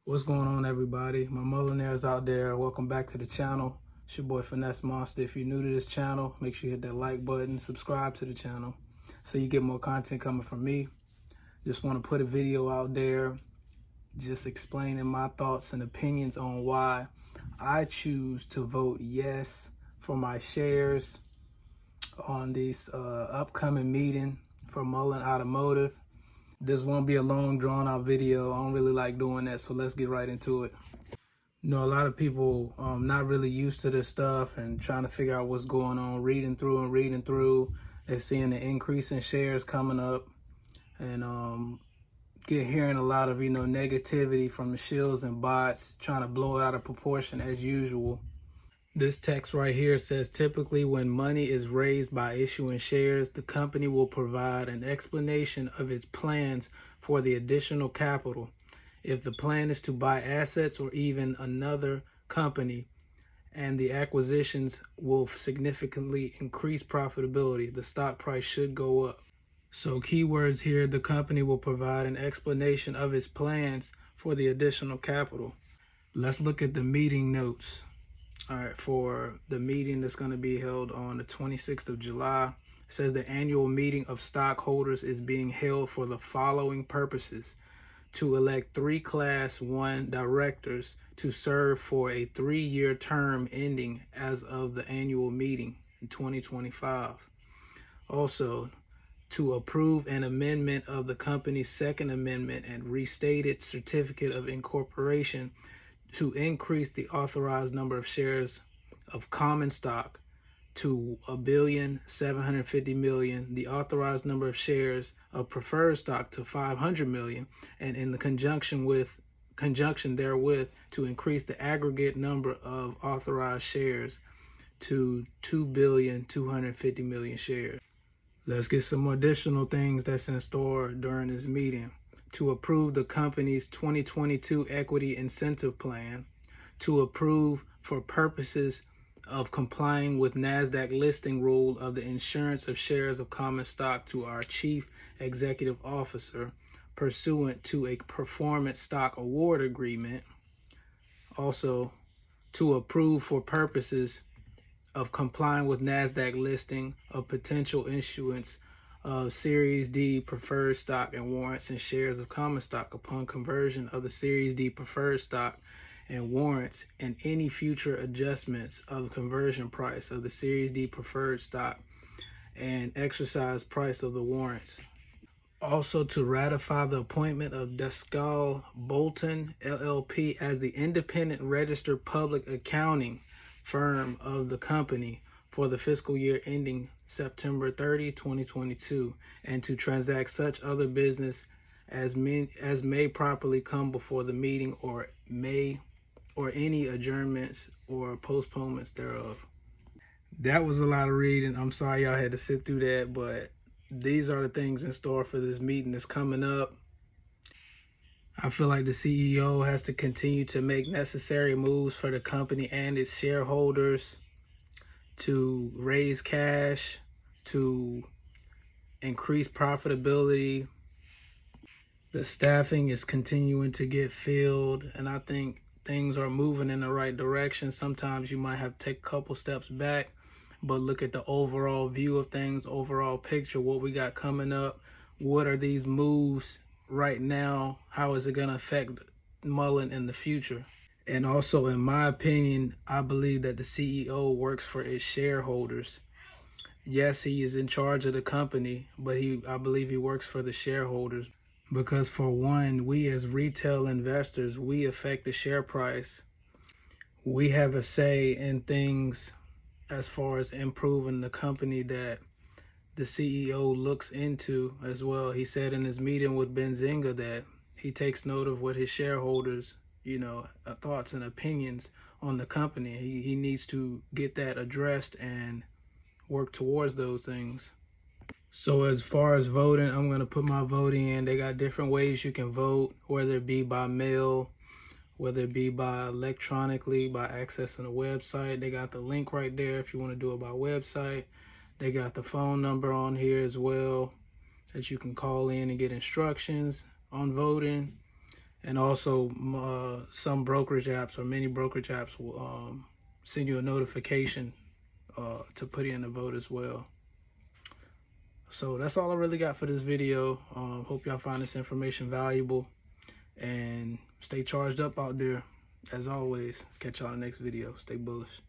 What's going on, everybody? My millionaires out there, welcome back to the channel. It's your boy Finesse Monster. If you're new to this channel, make sure you hit that like button, subscribe to the channel so you get more content coming from me. Just want to put a video out there just explaining my thoughts and opinions on why I choose to vote yes for my shares on this upcoming meeting for Mullen Automotive. This won't be a long drawn out video. I don't really like doing that, so let's get right into it. You know, a lot of people not really used to this stuff and trying to figure out what's going on, reading through. They're seeing the increase in shares coming up, and hearing a lot of, negativity from the shills and bots trying to blow it out of proportion as usual. This text right here says, typically when money is raised by issuing shares, the company will provide an explanation of its plans for the additional capital. If the plan is to buy assets or even another company, and the acquisitions will significantly increase profitability, the stock price should go up. So keywords here, the company will provide an explanation of its plans for the additional capital. Let's look at the meeting notes. All right, for the meeting that's going to be held on the 26th of July, it says the annual meeting of stockholders is being held for the following purposes: to elect 3 Class 1 directors to serve for a 3-year term ending as of the annual meeting in 2025. Also, to approve an amendment of the company's Second Amendment and restated certificate of incorporation to increase the authorized number of shares of common stock to 1,750,000,000, the authorized number of shares of preferred stock to 500 million, and in the conjunction therewith to increase the aggregate number of authorized shares to 2,250,000,000 shares. Let's get some additional things that's in store during this meeting. To approve the company's 2022 equity incentive plan, to approve for purposes of complying with NASDAQ listing rule of the insurance of shares of common stock to our chief executive officer pursuant to a performance stock award agreement. Also, to approve for purposes of complying with NASDAQ listing of potential issuance of Series D preferred stock and warrants and shares of common stock upon conversion of the Series D preferred stock and warrants, and any future adjustments of the conversion price of the Series D preferred stock and exercise price of the warrants. Also, to ratify the appointment of Driscoll Bolton LLP as the independent registered public accounting firm of the company for the fiscal year ending September 30, 2022, and to transact such other business as may properly come before the meeting, or any adjournments or postponements thereof. That was a lot of reading. I'm sorry y'all had to sit through that, but these are the things in store for this meeting that's coming up. I feel like the CEO has to continue to make necessary moves for the company and its shareholders to raise cash, to increase profitability. The staffing is continuing to get filled, and I think things are moving in the right direction. Sometimes you might have to take a couple steps back, but look at the overall view of things, overall picture, what we got coming up. What are these moves right now? How is it going to affect Mullen in the future? And also, in my opinion, I believe that the CEO works for its shareholders. Yes, he is in charge of the company, but I believe he works for the shareholders. Because for one, we as retail investors, we affect the share price. We have a say in things as far as improving the company that the CEO looks into as well. He said in his meeting with Benzinga that he takes note of what his shareholders, thoughts and opinions on the company. He needs to get that addressed and work towards those things. So as far as voting, I'm going to put my voting in. They got different ways you can vote, whether it be by mail, whether it be by electronically, by accessing a website. They got the link right there if you want to do it by website. They got the phone number on here as well. that you can call in and get instructions on voting. And also some brokerage apps or many brokerage apps will send you a notification to put in a vote as well. So that's all I really got for this video. Hope y'all find this information valuable, and stay charged up out there. As always, catch y'all in the next video. Stay bullish.